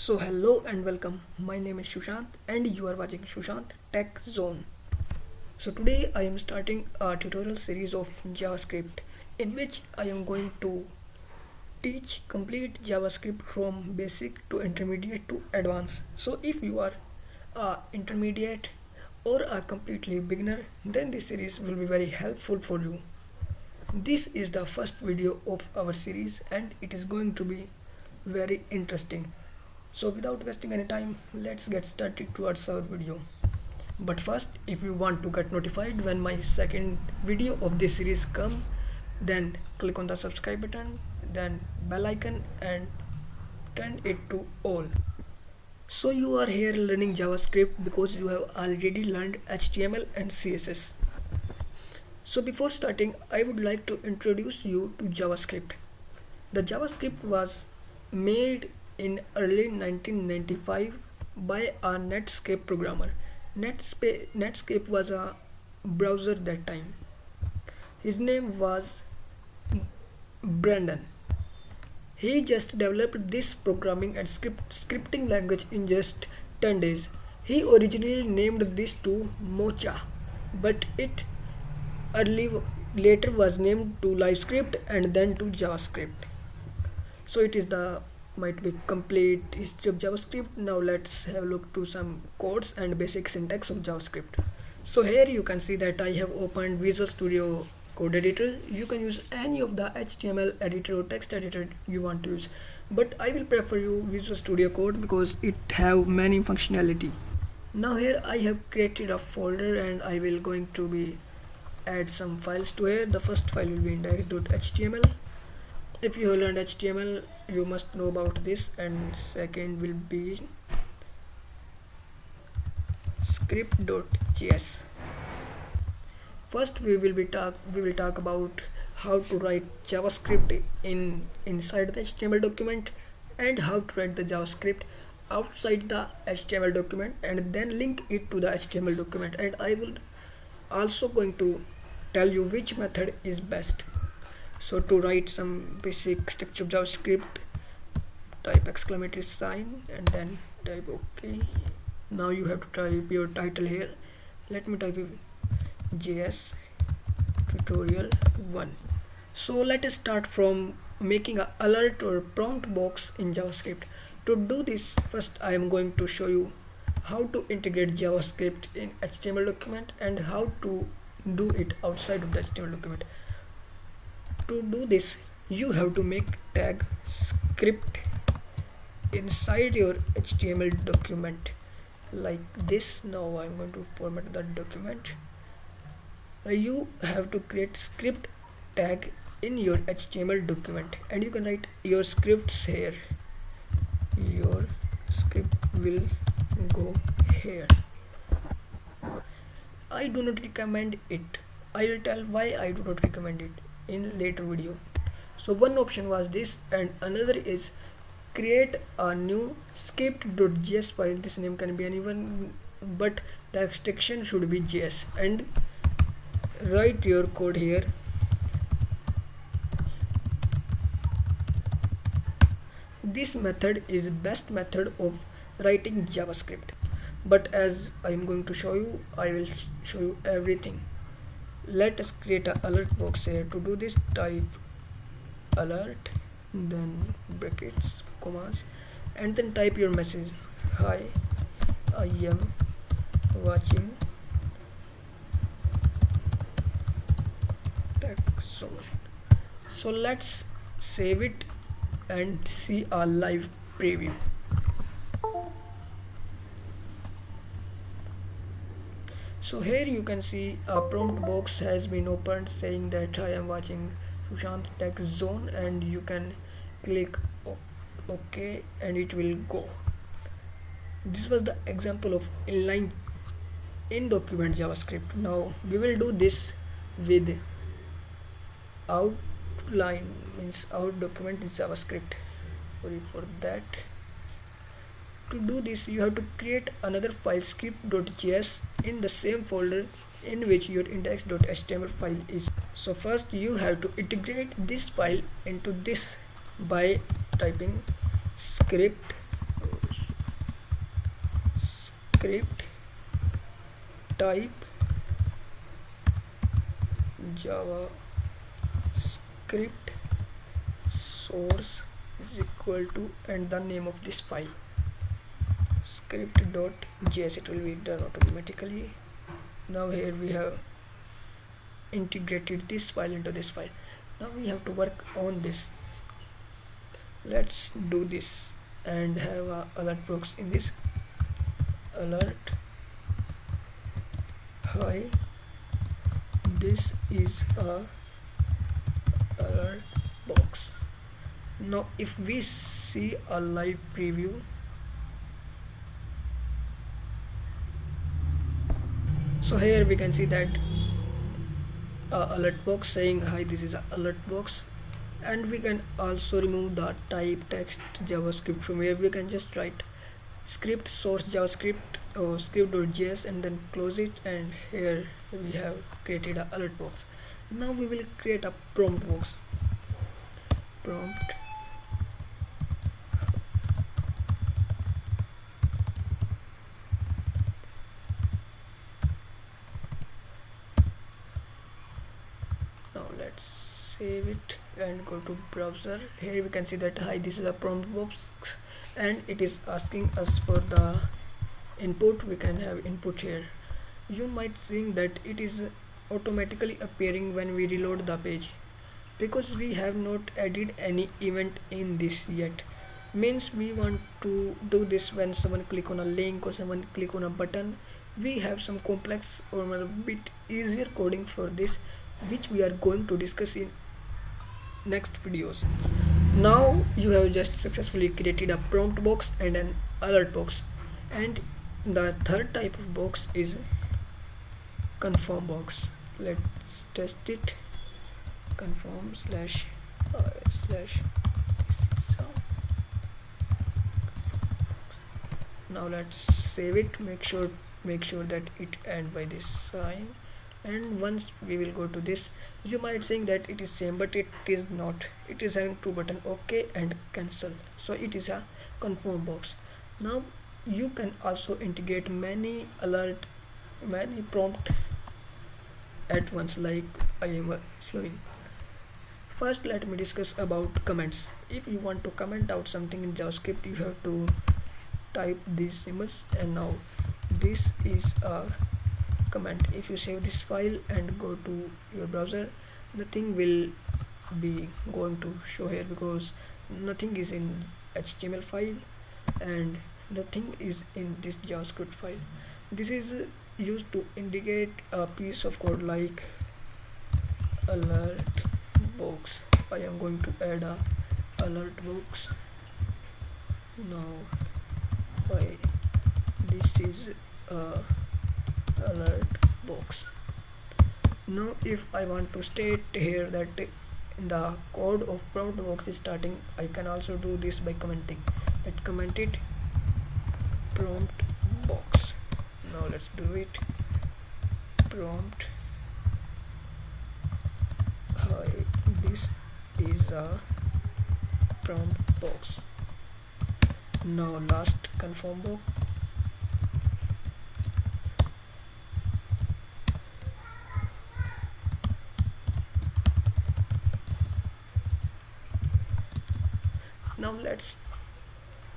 So hello and welcome. My name is Shushant and you are watching Shushant Tech Zone. So today I am starting a tutorial series of JavaScript in which I am going to teach complete JavaScript from basic to intermediate to advanced. So if you are a intermediate or a completely beginner, then this series will be very helpful for you. This is the first video of our series and it is going to be very interesting. So without wasting any time, let's get started towards our video. But first, if you want to get notified when my second video of this series come, then click on the subscribe button, then bell icon and turn it to all. So you are here learning JavaScript because you have already learned HTML and CSS. So before starting, I would like to introduce you to JavaScript. The JavaScript was made in early 1995 by a Netscape programmer. Netscape was a browser that time. His name was Brandon. He just developed this programming and scripting language in just 10 days. He originally named this to Mocha, but it later was named to LiveScript and then to JavaScript. So it is the might be complete history of JavaScript. Now let's have a look to some codes and basic syntax of JavaScript. So here you can see that I have opened Visual Studio Code Editor. You can use any of the HTML editor or text editor you want to use, but I will prefer you Visual Studio Code because it have many functionality. Now here I have created a folder and I will going to be add some files to here. The first file will be index.html. If you have learned HTML, you must know about this. And second will be script.js. First we will talk about how to write JavaScript inside the HTML document and how to write the JavaScript outside the HTML document and then link it to the HTML document. And I will also going to tell you which method is best. So to write some basic steps of JavaScript, type exclamatory sign and then type OK. Now you have to type your title here. Let me type JS tutorial 1. So let us start from making an alert or prompt box in JavaScript. To do this, first I am going to show you how to integrate JavaScript in HTML document and how to do it outside of the HTML document. To do this, you have to make tag script inside your HTML document like this. Now I'm going to format the document. Now you have to create script tag in your HTML document and you can write your scripts here. Your script will go here. I do not recommend it. I will tell why I do not recommend it in later video. So one option was this and another is create a new script.js file. This name can be anyone but the extension should be JS and write your code here. This method is best method of writing JavaScript, but as I am going to show you, I will show you everything. Let us create an alert box here. To do this, type alert, then brackets, commas, and then type your message. Hi, I am watching Tech Zone. So let's save it and see a live preview. So here you can see a prompt box has been opened saying that I am watching Shushant Tech Zone and you can click OK and it will go. This was the example of inline in document JavaScript. Now we will do this with outline, means out document is JavaScript. Sorry for that. To do this, you have to create another file script.js in the same folder in which your index.html file is. So first you have to integrate this file into this by typing script script type JavaScript source is equal to, and the name of this file script.js. It will be done automatically. Now here we have integrated this file into this file. Now we have to work on this. Let's do this and have a alert box in this. Alert, hi, this is a alert box. Now if we see a live preview, so here we can see that alert box saying hi, this is a alert box. And we can also remove the type text JavaScript from here. We can just write script source JavaScript or script.js and then close it, and here we have created a alert box. Now we will create a prompt box. Prompt now let's save it and go to browser. Here we can see that hi, this is a prompt box, and it is asking us for the input. We can have input here. You might think that it is automatically appearing when we reload the page, because we have not added any event in this yet. Means we want to do this when someone click on a link or someone click on a button. We have some complex or a bit easier coding for this, which we are going to discuss in next videos. Now you have just successfully created a prompt box and an alert box, and the third type of box is confirm box. Let's test it. Confirm slash now let's save it. Make sure that it end by this sign, and once we will go to this, you might think that it is same, but it is not. It is having two button, OK and cancel, so it is a confirm box. Now you can also integrate many prompt at once, like I am showing. First let me discuss about comments. If you want to comment out something in JavaScript, you have to type these symbols, and now this is a comment. If you save this file and go to your browser, nothing will be going to show here, because nothing is in HTML file and nothing is in this JavaScript file. This is used to indicate a piece of code like alert box. I am going to add a alert box. Now this is a alert box. Now if I want to state here that the code of prompt box is starting, I can also do this by commenting. Let's comment it, prompt box. Now let's do it, prompt hi, this is a prompt box. Now last confirm box. Now let's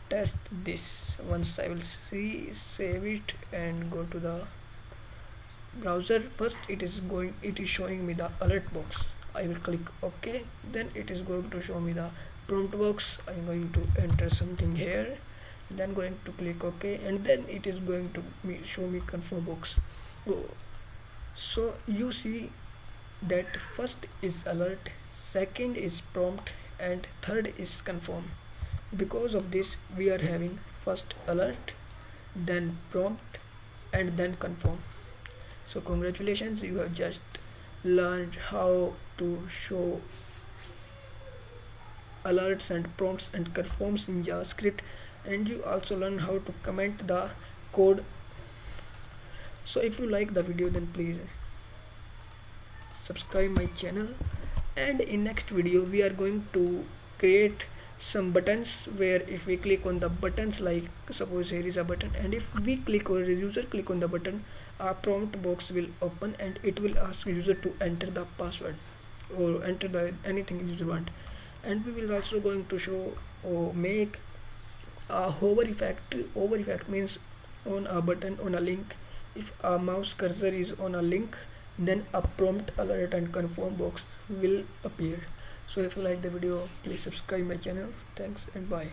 test this. Once I will save it and go to the browser. First it is showing me the alert box. I will click OK, then it is going to show me the prompt box. I am going to enter something here, then going to click OK, and then it is going to show me confirm box. So you see that first is alert, second is prompt, and third is confirm. Because of this we are having first alert, then prompt, and then confirm. So congratulations, you have just learned how to show alerts and prompts and confirms in JavaScript, and you also learn how to comment the code. So if you like the video, then please subscribe my channel, and in next video we are going to create some buttons where if we click on the buttons, like suppose here is a button, and if we click or user click on the button, a prompt box will open and it will ask user to enter the password or enter the anything user want. And we will also going to show or make a hover effect. Hover effect means on a button, on a link, if a mouse cursor is on a link, then a prompt alert and confirm box will appear. So if you like the video, please subscribe my channel. Thanks and bye.